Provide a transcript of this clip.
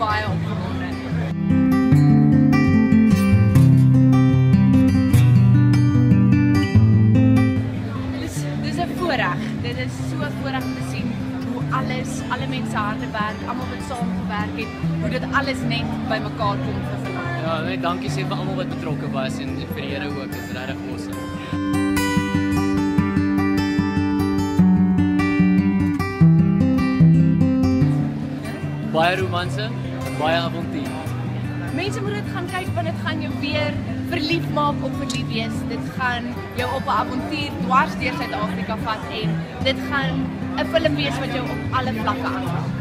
baie opgewonde. Dis 'n voorreg. Dit is so 'n voorreg om te sien hoe alle mense harde werk, almal wat saamgewerk het, hoe dit alles net bymekaar kom vir vandag. Ja, net dankie sê vir almal wat betrokke was en vir die Here ook. Dit is regtig awesome. Baie romanse, baie avontuur. Mense moet dit gaan kyk want dit gaan jou weer verlief maak of verlief wees. Dit gaan jou op 'n avontuur dwars deur Suid-Afrika vat en dit gaan 'n film wees wat jou op alle vlakke aanraak.